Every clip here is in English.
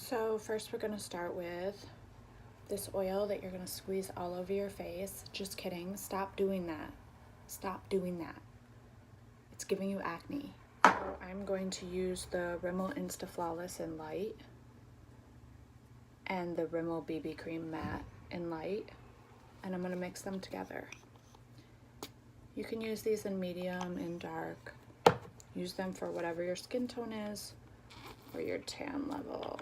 So first we're gonna start with this oil that you're gonna squeeze all over your face. Just kidding, stop doing that. Stop doing that. It's giving you acne. So I'm going to use the Rimmel Insta Flawless in Light and the Rimmel BB Cream Matte in Light, and I'm gonna mix them together. You can use these in medium, in dark. Use them for whatever your skin tone is or your tan level.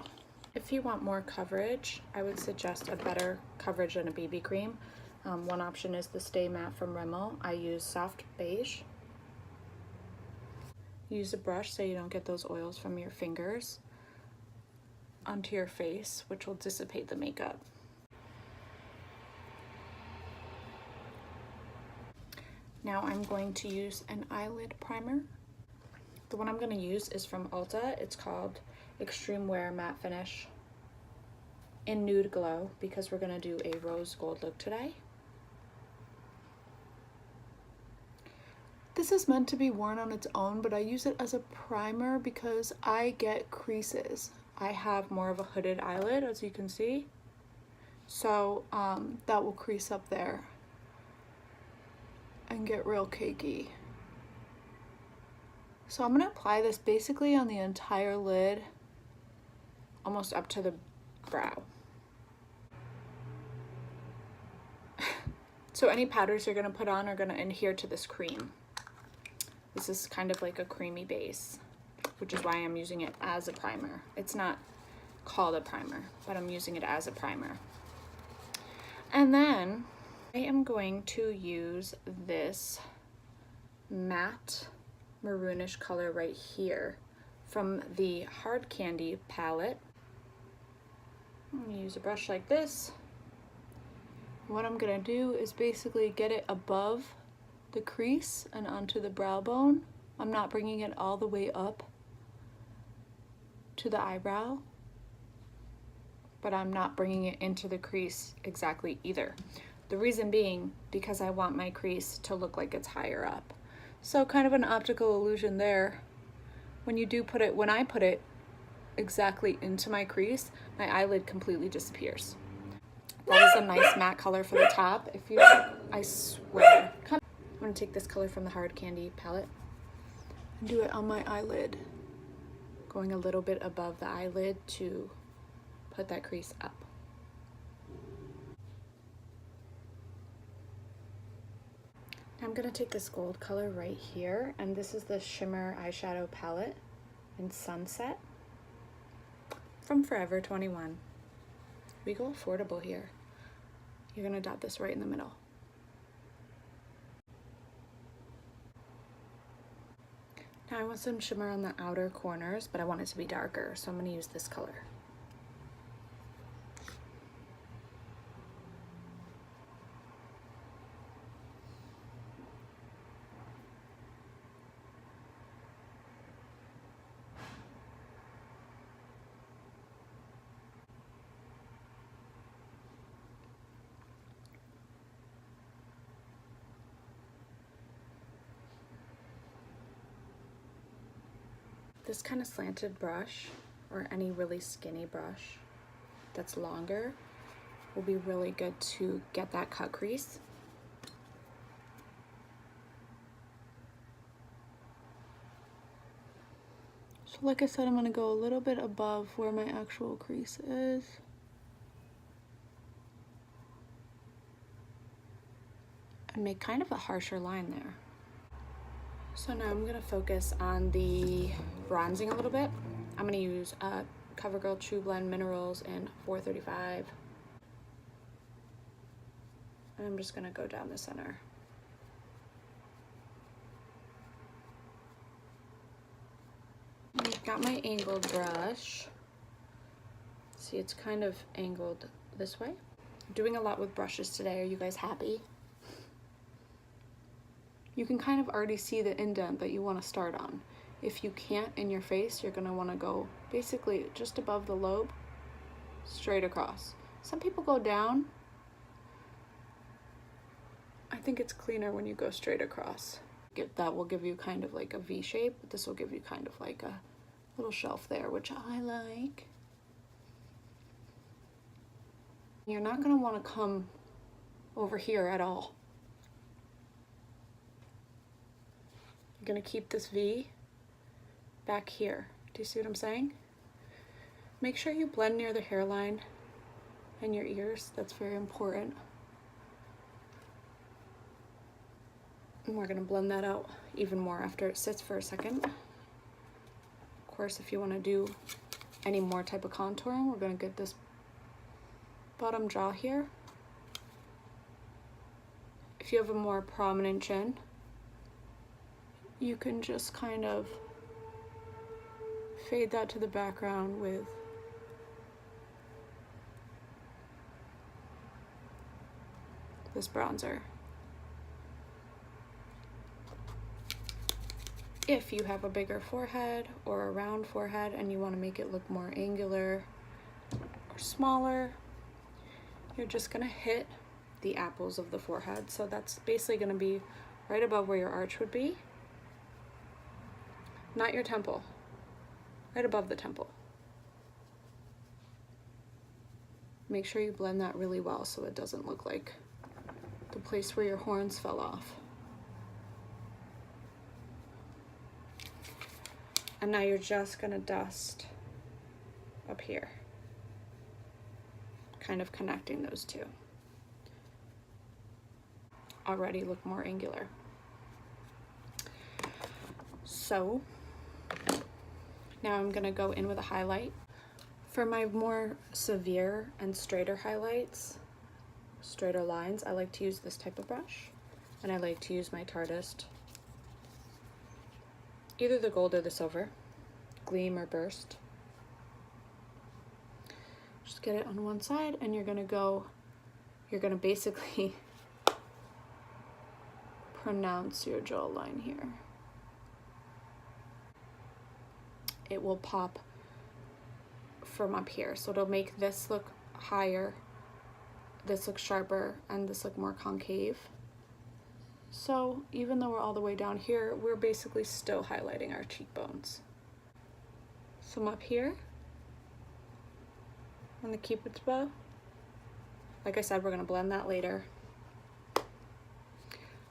If you want more coverage, I would suggest a better coverage than a BB cream. One option is the Stay Matte from Rimmel. I use soft beige. Use a brush so you don't get those oils from your fingers onto your face, which will dissipate the makeup. Now I'm going to use an eyelid primer. The one I'm going to use is from Ulta. It's called Extreme Wear Matte Finish in Nude Glow because we're going to do a rose gold look today. This is meant to be worn on its own, but I use it as a primer because I get creases. I have more of a hooded eyelid, as you can see. So that will crease up there and get real cakey. So I'm gonna apply this basically on the entire lid, almost up to the brow. So any powders you're gonna put on are gonna adhere to this cream. This is kind of like a creamy base, which is why I'm using it as a primer. It's not called a primer, but I'm using it as a primer. And then I am going to use this matte maroonish color right here from the Hard Candy palette. I'm gonna use a brush like this. What I'm gonna do is basically get it above the crease and onto the brow bone. I'm not bringing it all the way up to the eyebrow, but I'm not bringing it into the crease exactly either. The reason being because I want my crease to look like it's higher up. So kind of an optical illusion there. When I put it exactly into my crease, my eyelid completely disappears. That is a nice matte color for the top. I swear. I'm gonna take this color from the Hard Candy palette and do it on my eyelid, going a little bit above the eyelid to put that crease up. I'm gonna take this gold color right here, and this is the Shimmer Eyeshadow Palette in Sunset from Forever 21. We go affordable here. You're gonna dot this right in the middle. Now I want some shimmer on the outer corners, but I want it to be darker, so I'm gonna use this color. This kind of slanted brush, or any really skinny brush that's longer, will be really good to get that cut crease. So like I said, I'm gonna go a little bit above where my actual crease is. And make kind of a harsher line there. So now I'm gonna focus on the bronzing a little bit. I'm gonna use CoverGirl True Blend Minerals in 435. And I'm just gonna go down the center. I've got my angled brush. See, it's kind of angled this way. I'm doing a lot with brushes today. Are you guys happy? You can kind of already see the indent that you want to start on. If you can't in your face, you're going to want to go basically just above the lobe, straight across. Some people go down. I think it's cleaner when you go straight across. That will give you kind of like a V shape, but this will give you kind of like a little shelf there, which I like. You're not going to want to come over here at all. You're going to keep this V back here. Do you see what I'm saying? Make sure you blend near the hairline and your ears. That's very important. And we're going to blend that out even more after it sits for a second. Of course, if you want to do any more type of contouring, we're going to get this bottom jaw here. If you have a more prominent chin, you can just kind of fade that to the background with this bronzer. If you have a bigger forehead or a round forehead and you want to make it look more angular or smaller, you're just going to hit the apples of the forehead. So that's basically going to be right above where your arch would be. Not your temple, right above the temple. Make sure you blend that really well so it doesn't look like the place where your horns fell off. And now you're just gonna dust up here, kind of connecting those two. Already look more angular. So now I'm gonna go in with a highlight. For my more severe and straighter highlights, straighter lines, I like to use this type of brush, and I like to use my Tarteist, either the gold or the silver, Gleam or Burst. Just get it on one side, and you're gonna basically pronounce your jawline here. It will pop from up here, so it'll make this look higher, this look sharper, and this look more concave. So even though we're all the way down here, we're basically still highlighting our cheekbones. Some up here on the Cupid's bow. Like I said, we're gonna blend that later.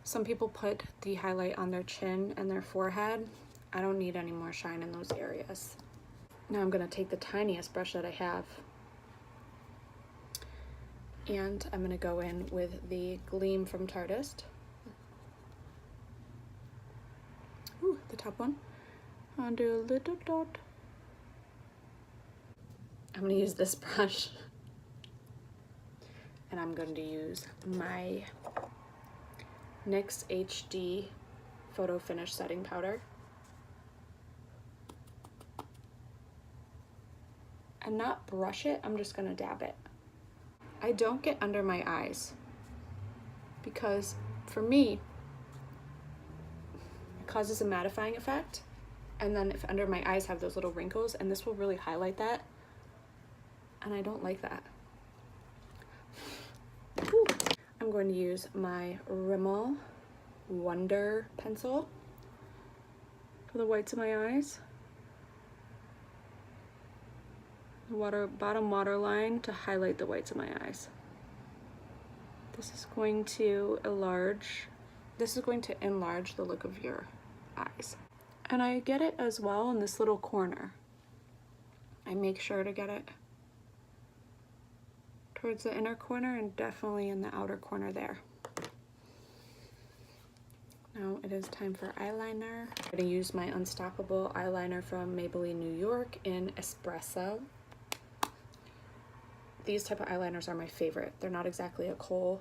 Some people put the highlight on their chin and their forehead. I don't need any more shine in those areas. Now I'm gonna take the tiniest brush that I have, and I'm gonna go in with the Gleam from Tarteist. Ooh, the top one. I'll do a little dot. I'm gonna use this brush, and I'm going to use my NYX HD Photo Finish Setting Powder. And not brush it, I'm just gonna dab it. I don't get under my eyes because for me, it causes a mattifying effect. And then if under my eyes have those little wrinkles, and this will really highlight that. And I don't like that. Whew. I'm going to use my Rimmel Wonder pencil for the whites of my eyes. The bottom waterline to highlight the whites of my eyes. This is going to enlarge the look of your eyes. And I get it as well in this little corner. I make sure to get it towards the inner corner and definitely in the outer corner there. Now it is time for eyeliner. I'm going to use my Unstoppable eyeliner from Maybelline New York in Espresso. These type of eyeliners are my favorite. They're not exactly a kohl,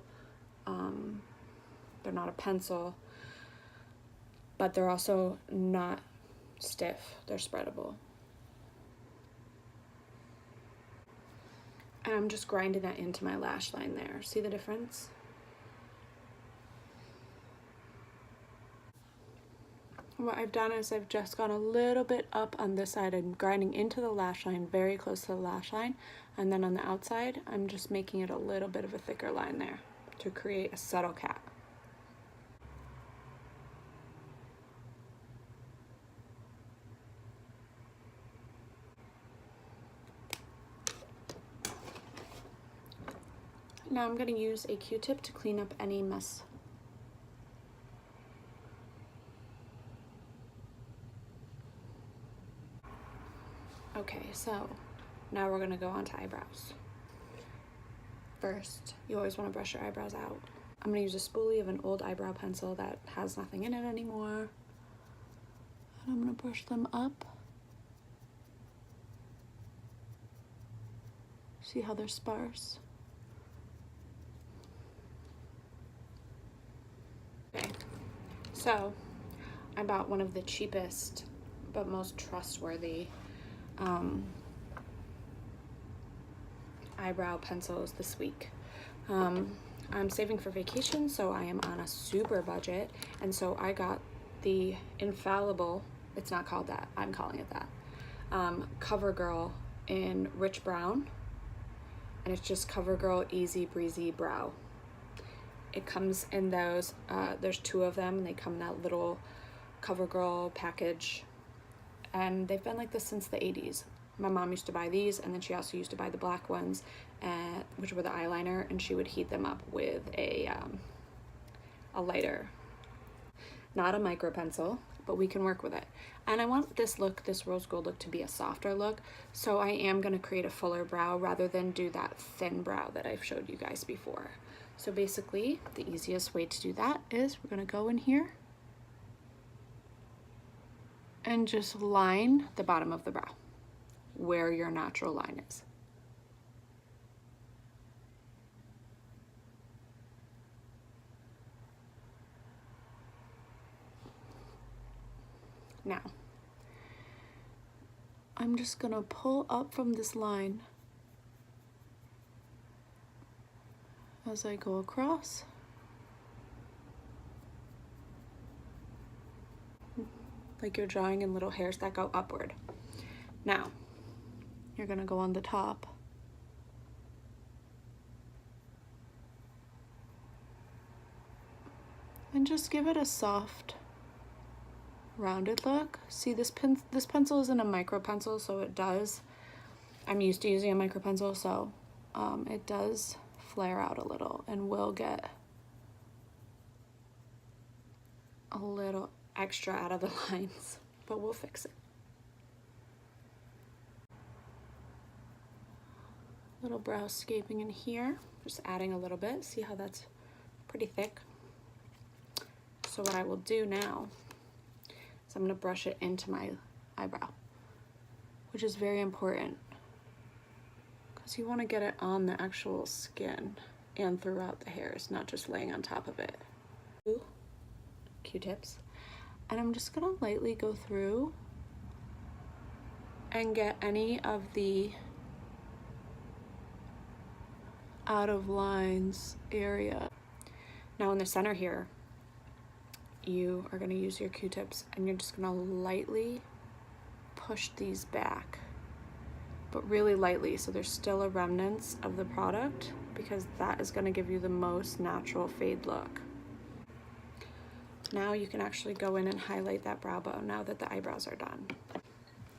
they're not a pencil, but they're also not stiff, they're spreadable. And I'm just grinding that into my lash line there. See the difference? What I've done is I've just gone a little bit up on this side and grinding into the lash line, very close to the lash line. And then on the outside, I'm just making it a little bit of a thicker line there to create a subtle cat. Now I'm gonna use a Q-tip to clean up any mess. Okay, so now we're gonna go on to eyebrows. First, you always wanna brush your eyebrows out. I'm gonna use a spoolie of an old eyebrow pencil that has nothing in it anymore. And I'm gonna brush them up. See how they're sparse? Okay, so I bought one of the cheapest but most trustworthy eyebrow pencils this week. I'm saving for vacation, so I am on a super budget, and so I got the infallible, it's not called that, I'm calling it that, CoverGirl in Rich Brown, and it's just CoverGirl Easy Breezy Brow. It comes in those, there's 2 of them, and they come in that little CoverGirl package, and they've been like this since the 80s. My mom used to buy these, and then she also used to buy the black ones, which were the eyeliner, and she would heat them up with a lighter. Not a micro pencil, but we can work with it. And I want this look, this rose gold look, to be a softer look, so I am gonna create a fuller brow rather than do that thin brow that I've showed you guys before. So basically, the easiest way to do that is we're gonna go in here and just line the bottom of the brow where your natural line is. Now, I'm just gonna pull up from this line as I go across. Like you're drawing in little hairs that go upward. Now, you're gonna go on the top. And just give it a soft, rounded look. See, this pencil isn't a micro pencil, so it does, I'm used to using a micro pencil, so it does flare out a little and will get a little extra out of the lines, but we'll fix it. Little brow scaping in here, just adding a little bit. See how that's pretty thick? So what I will do now is I'm gonna brush it into my eyebrow, which is very important because you wanna get it on the actual skin and throughout the hairs, not just laying on top of it. Q-tips. And I'm just gonna lightly go through and get any of the out of lines area. Now in the center here, you are gonna use your Q-tips and you're just gonna lightly push these back, but really lightly, so there's still a remnants of the product, because that is gonna give you the most natural fade look. Now you can actually go in and highlight that brow bone now that the eyebrows are done.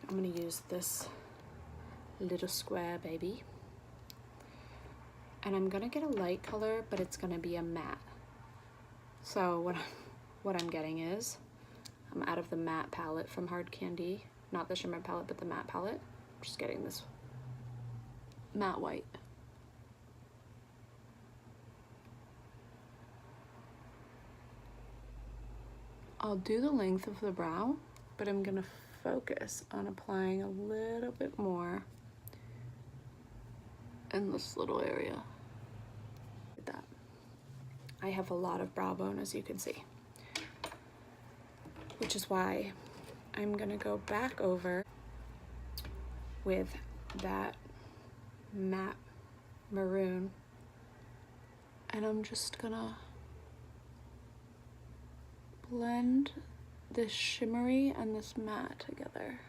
I'm gonna use this little square baby. And I'm gonna get a light color, but it's gonna be a matte. So what I'm getting is, I'm out of the matte palette from Hard Candy, not the shimmer palette, but the matte palette. I'm just getting this matte white. I'll do the length of the brow, but I'm gonna focus on applying a little bit more in this little area. Like that. I have a lot of brow bone, as you can see, which is why I'm gonna go back over with that matte maroon, and I'm just gonna blend this shimmery and this matte together,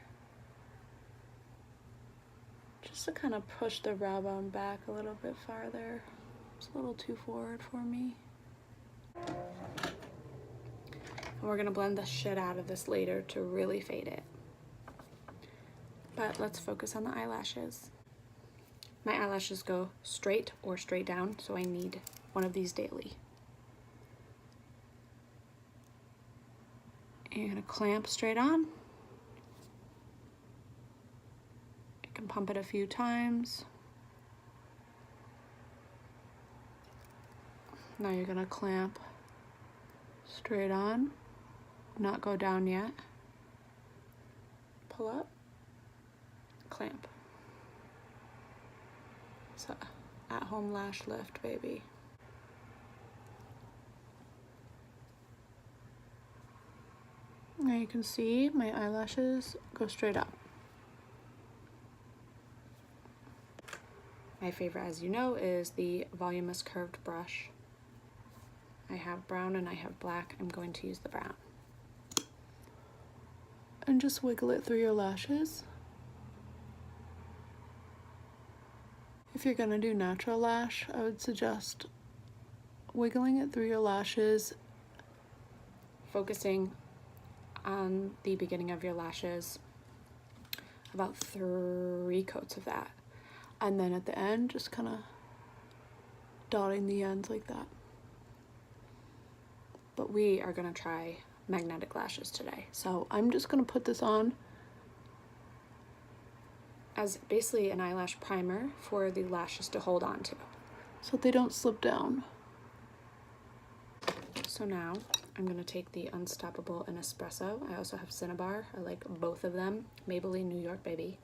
just to kind of push the brow bone back a little bit farther. It's a little too forward for me. And we're gonna blend the shit out of this later to really fade it. But let's focus on the eyelashes. My eyelashes go straight or straight down, so I need one of these daily. And a clamp straight on. You can pump it a few times. Now you're gonna clamp straight on, not go down yet. Pull up, clamp. So, at-home lash lift, baby. Now you can see my eyelashes go straight up. My favorite, as you know, is the Voluminous Curved Brush. I have brown and I have black. I'm going to use the brown. And just wiggle it through your lashes. If you're gonna do natural lash, I would suggest wiggling it through your lashes, focusing on the beginning of your lashes, about 3 coats of that. And then at the end, just kind of dotting the ends like that. But we are gonna try magnetic lashes today. So I'm just gonna put this on as basically an eyelash primer for the lashes to hold on to, so they don't slip down. So now I'm gonna take the Unstoppable and Espresso. I also have Cinnabar. I like both of them. Maybelline New York, baby.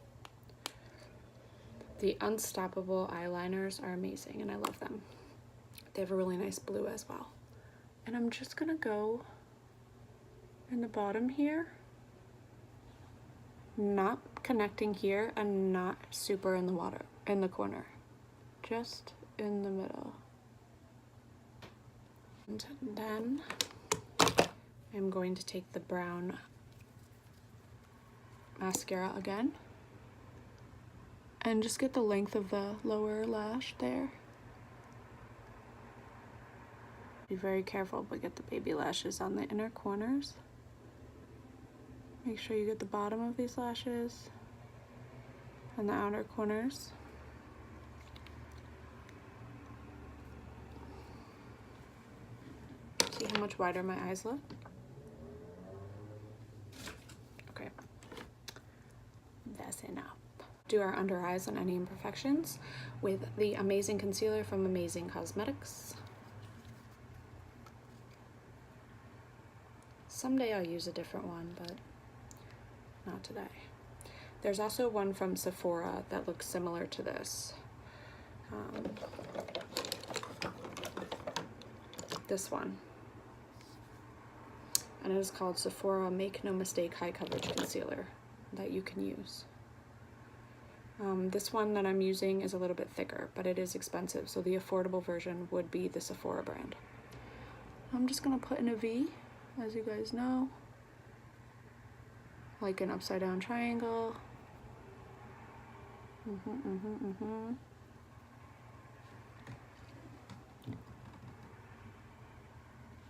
The Unstoppable eyeliners are amazing and I love them. They have a really nice blue as well. And I'm just gonna go in the bottom here, not connecting here and not super in the corner, just in the middle. And then I'm going to take the brown mascara again and just get the length of the lower lash there. Be very careful, but get the baby lashes on the inner corners. Make sure you get the bottom of these lashes and the outer corners. See how much wider my eyes look? Okay, that's enough. Do our under eyes on any imperfections with the amazing concealer from Amazing Cosmetics. Someday I'll use a different one, but not today. There's also one from Sephora that looks similar to this. This one. And it is called Sephora Make No Mistake High Coverage Concealer that you can use. This one that I'm using is a little bit thicker, but it is expensive, so the affordable version would be the Sephora brand. I'm just gonna put in a V, as you guys know, like an upside down triangle.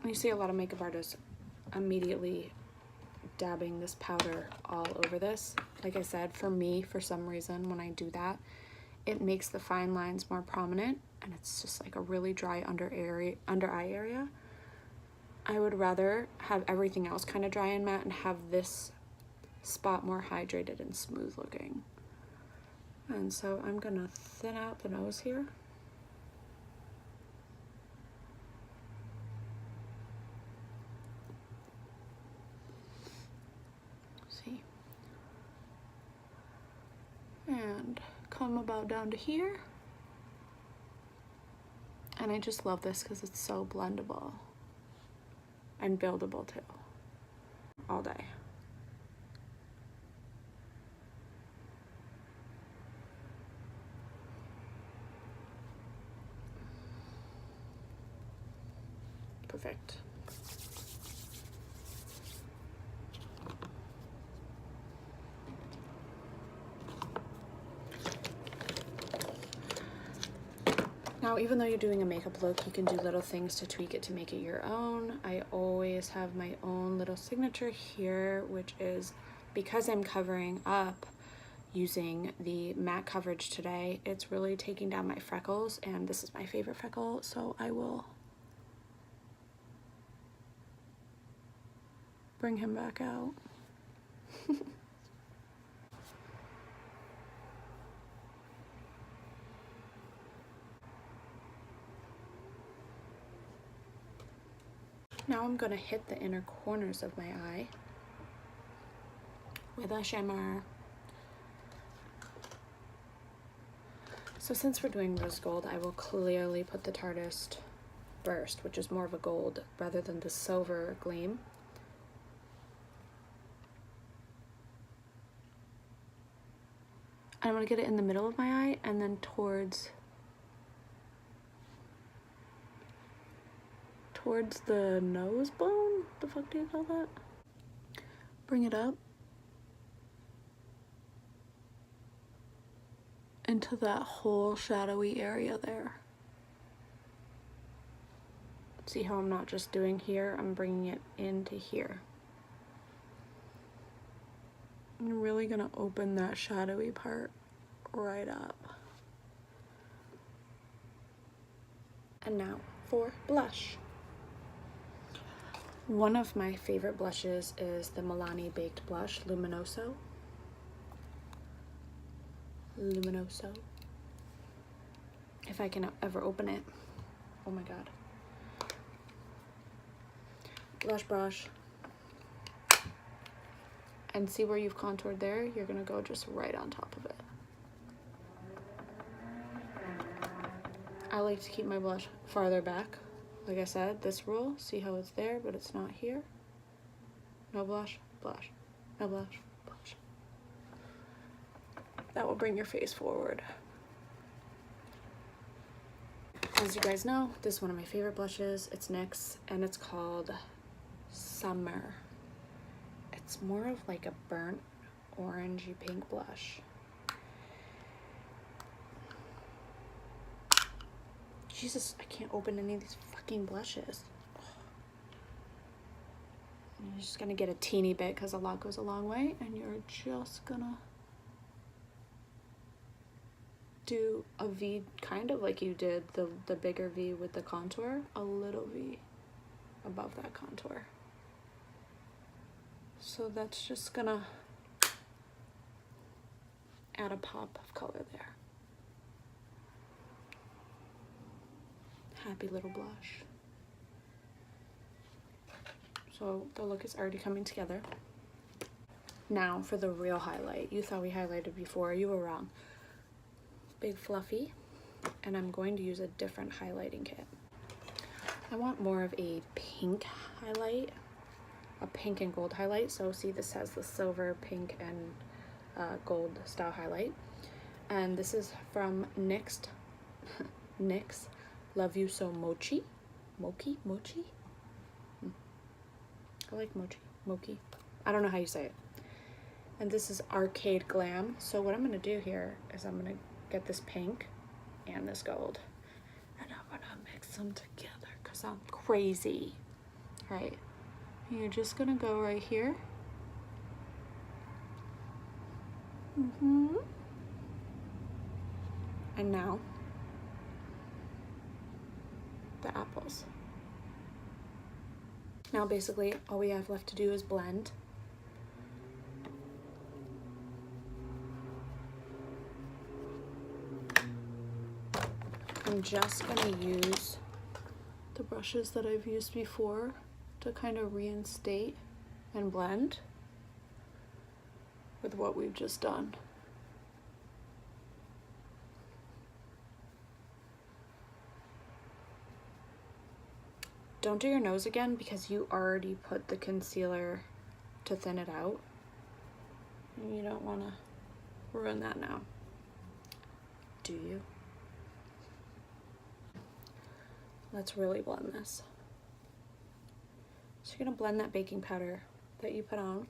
You see a lot of makeup artists immediately dabbing this powder all over this. Like I said, for me, for some reason, when I do that, it makes the fine lines more prominent and it's just like a really dry under eye area. I would rather have everything else kind of dry and matte and have this spot more hydrated and smooth looking. And so I'm gonna thin out the nose here. See? And come about down to here. And I just love this because it's so blendable and buildable too, all day. Perfect. Now, even though you're doing a makeup look, you can do little things to tweak it to make it your own. I always have my own little signature here, which is because I'm covering up, using the matte coverage today. It's really taking down my freckles, and this is my favorite freckle, so I will bring him back out. Now I'm gonna hit the inner corners of my eye with a shimmer. So since we're doing rose gold, I will clearly put the Tarteist Burst, which is more of a gold rather than the silver gleam. And I'm gonna get it in the middle of my eye and then towards the nose bone? The fuck do you call that? Bring it up into that whole shadowy area there. See how I'm not just doing here, I'm bringing it into here. I'm really gonna open that shadowy part right up. And now for blush. One of my favorite blushes is the Milani Baked Blush Luminoso. Luminoso. If I can ever open it. Oh my god. Blush brush. And see where you've contoured there? You're gonna go just right on top of it. I like to keep my blush farther back. Like I said, this rule, see how it's there, but it's not here? No blush, blush, no blush, blush. That will bring your face forward. As you guys know, this is one of my favorite blushes. It's NYX, and it's called Summer. It's more of like a burnt orangey pink blush. Jesus, I can't open any of these fucking blushes. You're just gonna get a teeny bit because a lot goes a long way, and you're just gonna do a V, kind of like you did the bigger V with the contour, a little V above that contour. So that's just gonna add a pop of color there. Happy little blush. So the look is already coming together. Now for the real highlight. You thought we highlighted before, you were wrong. Big Fluffy, and I'm going to use a different highlighting kit. I want more of a pink highlight, a pink and gold highlight. So see, this has the silver, pink, and gold style highlight. And this is from NYX, NYX Love You So Mochi. Mochi? I like mochi. I don't know how you say it. And this is Arcade Glam. So what I'm gonna do here is I'm gonna get this pink and this gold, and I'm gonna mix them together because I'm crazy. All right, you're just gonna go right here. And now the apples. Now basically all we have left to do is blend. I'm just gonna use the brushes that I've used before to kind of reinstate and blend with what we've just done. Don't do your nose again because you already put the concealer to thin it out. And you don't want to ruin that now, do you? Let's really blend this. So you're gonna blend that baking powder that you put on.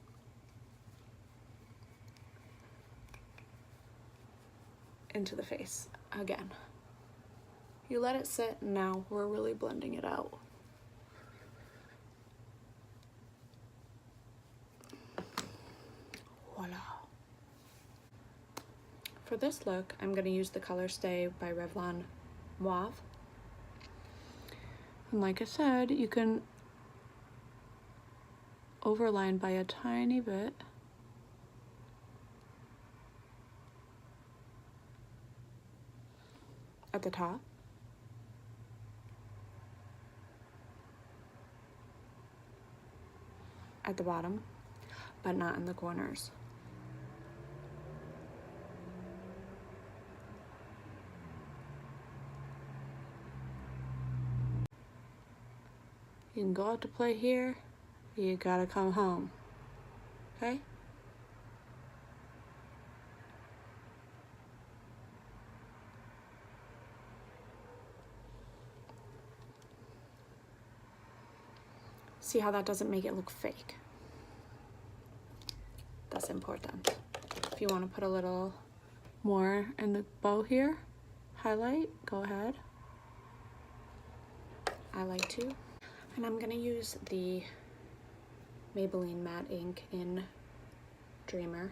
Into the face again. You let it sit, and now we're really blending it out. Voila. for this look, I'm going to use the color Stay by Revlon Mauve. And like I said, you can overline by a tiny bit. At the top. At the bottom, but not in the corners. You can go out to play here, you gotta come home, okay? See how that doesn't make it look fake? That's important. If you want to put a little more in the bow here, highlight, go ahead. I like to. And I'm gonna use the Maybelline Matte Ink in Dreamer.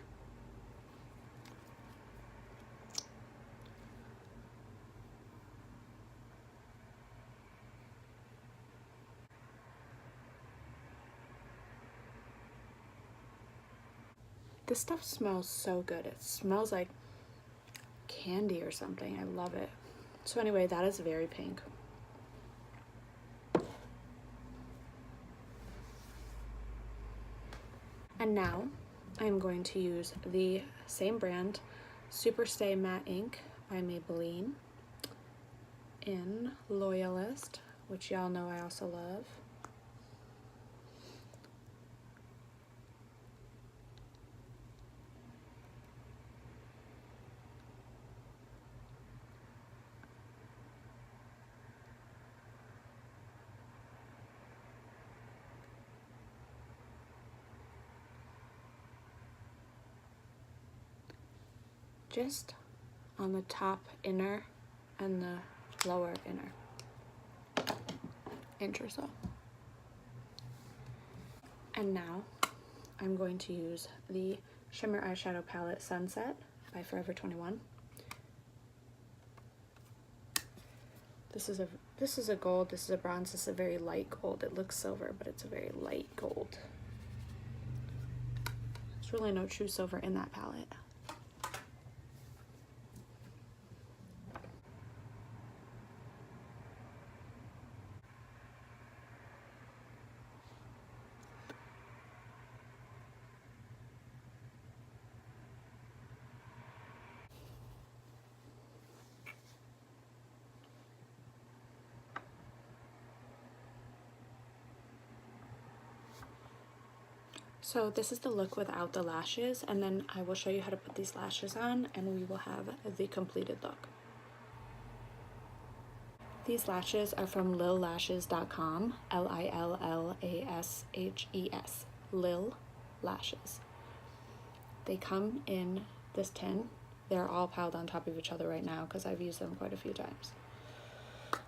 This stuff smells so good. It smells like candy or something. I love it. So anyway, that is very pink. And now I'm going to use the same brand, Super Stay Matte Ink by Maybelline in Loyalist, which y'all know I also love. Just on the top inner and the lower inner inch or so. And now I'm going to use the shimmer eyeshadow palette Sunset by Forever 21. This is a gold, this is a bronze, this is a very light gold. It looks silver, but it's a very light gold. There's really no true silver in that palette. So this is the look without the lashes, and then I will show you how to put these lashes on and we will have the completed look. These lashes are from lillashes.com, Lillashes, Lil Lashes. They come in this tin. They're all piled on top of each other right now because I've used them quite a few times.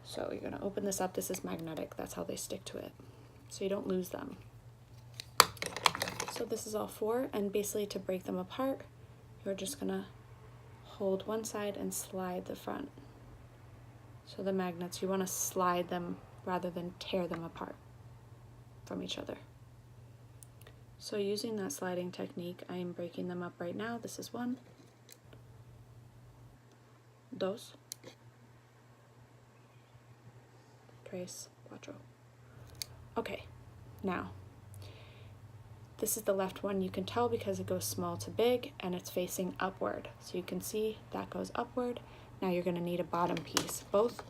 So you're gonna open this up. This is magnetic, that's how they stick to it. So you don't lose them. So this is all four, and basically to break them apart, you're just gonna hold one side and slide the front. So the magnets, you wanna slide them rather than tear them apart from each other. So using that sliding technique, I am breaking them up right now. This is one, dos, tres, cuatro. Okay, now, this is the left one. You can tell because it goes small to big and it's facing upward. So you can see that goes upward. Now you're gonna need a bottom piece. Both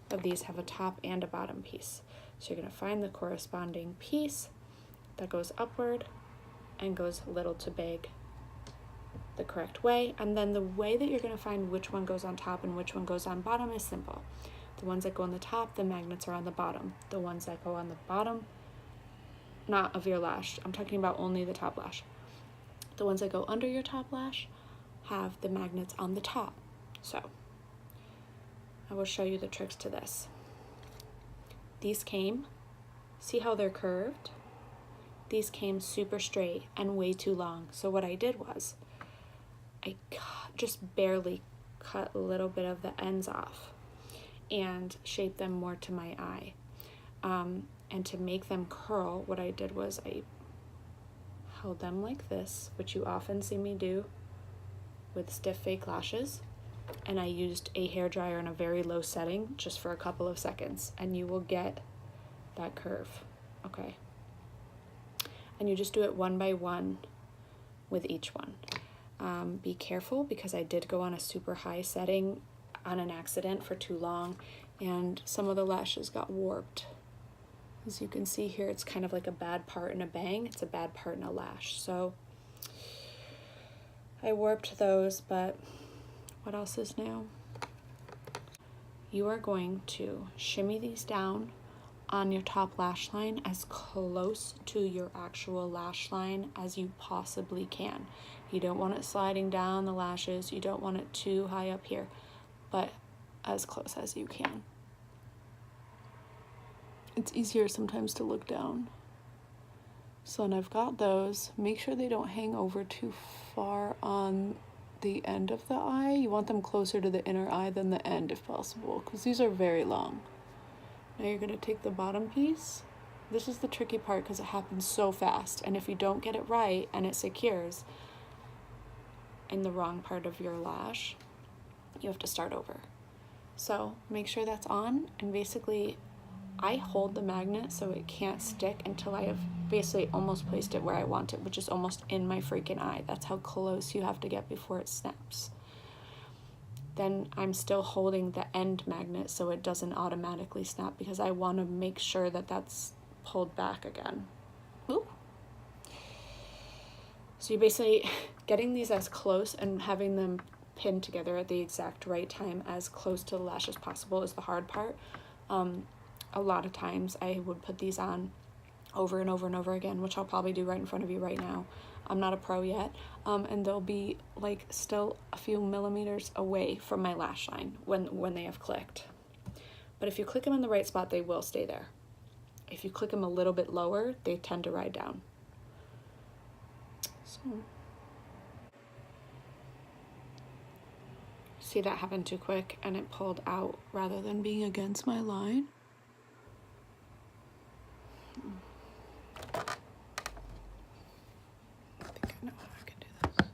of these have a top and a bottom piece. So you're gonna find the corresponding piece that goes upward and goes little to big the correct way. And then the way that you're gonna find which one goes on top and which one goes on bottom is simple. The ones that go on the top, the magnets are on the bottom. The ones that go on the bottom, not of your lash, I'm talking about only the top lash. The ones that go under your top lash have the magnets on the top. So I will show you the tricks to this. These came, see how they're curved? These came super straight and way too long. So what I did was I cut just barely cut a little bit of the ends off and shape them more to my eye. And to make them curl, what I did was I held them like this, which you often see me do with stiff fake lashes, and I used a hairdryer in a very low setting just for a couple of seconds, and you will get that curve, okay? And you just do it one by one with each one. Be careful, because I did go on a super high setting on an accident for too long, and some of the lashes got warped. As you can see here, it's kind of like a bad part in a bang. It's a bad part in a lash. So I warped those, but what else is new? You are going to shimmy these down on your top lash line as close to your actual lash line as you possibly can. You don't want it sliding down the lashes. You don't want it too high up here, but as close as you can. It's easier sometimes to look down. So when I've got those, make sure they don't hang over too far on the end of the eye. You want them closer to the inner eye than the end if possible, because these are very long. Now you're going to take the bottom piece. This is the tricky part because it happens so fast, and if you don't get it right and it secures in the wrong part of your lash, you have to start over. So make sure that's on, and basically I hold the magnet so it can't stick until I have basically almost placed it where I want it, which is almost in my freaking eye. That's how close you have to get before it snaps. Then I'm still holding the end magnet so it doesn't automatically snap, because I want to make sure that that's pulled back again. Ooh. So you're basically getting these as close and having them pinned together at the exact right time, as close to the lash as possible, is the hard part. A lot of times I would put these on over and over and over again, which I'll probably do right in front of you right now. I'm not a pro yet, and they'll be like still a few millimeters away from my lash line when they have clicked. But if you click them in the right spot, they will stay there. If you click them a little bit lower, they tend to ride down. So, see that happened too quick and it pulled out rather than being against my line. I think I know how I can do this.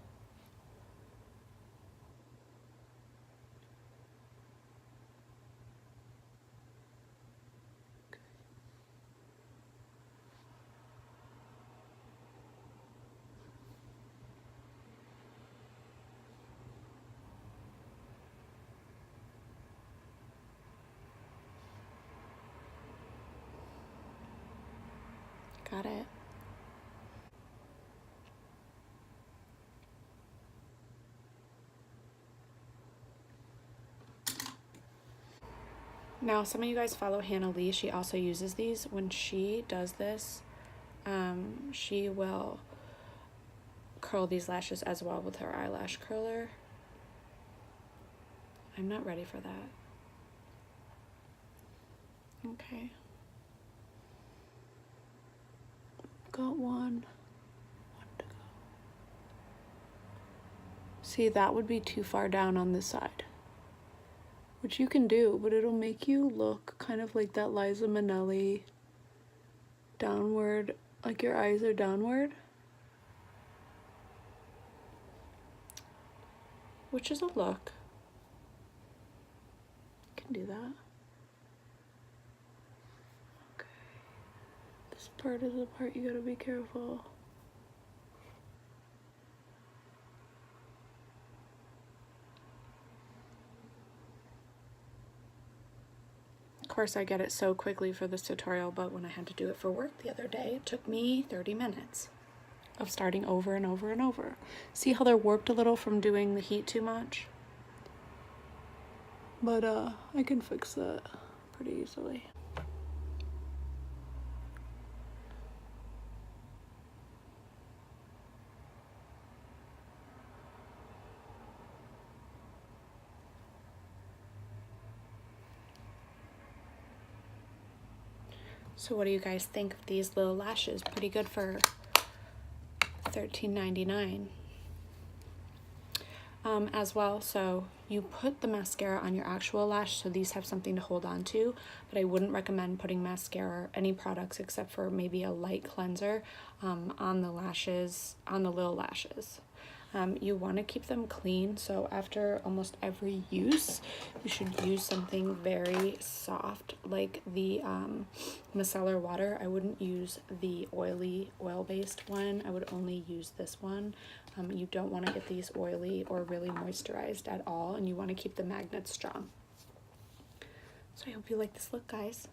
Got it. Now, some of you guys follow Hannah Lee. She also uses these. When she does this, she will curl these lashes as well with her eyelash curler. I'm not ready for that. Okay. Got one to go. See, that would be too far down on this side, which you can do, but it'll make you look kind of like that Liza Minnelli downward, like your eyes are downward, which is a look. You can do that. Okay. This part is the part you gotta be careful. Of course, I get it so quickly for this tutorial, but when I had to do it for work the other day, it took me 30 minutes of starting over and over and over. See how they're warped a little from doing the heat too much? But I can fix that pretty easily. So what do you guys think of these little lashes? Pretty good for $13.99. as well. So you put the mascara on your actual lash, so these have something to hold on to, but I wouldn't recommend putting mascara, any products except for maybe a light cleanser on the lashes, on the little lashes. You want to keep them clean, so after almost every use, you should use something very soft, like the micellar water. I wouldn't use the oil-based one. I would only use this one. You don't want to get these oily or really moisturized at all, and you want to keep the magnets strong. So I hope you like this look, guys.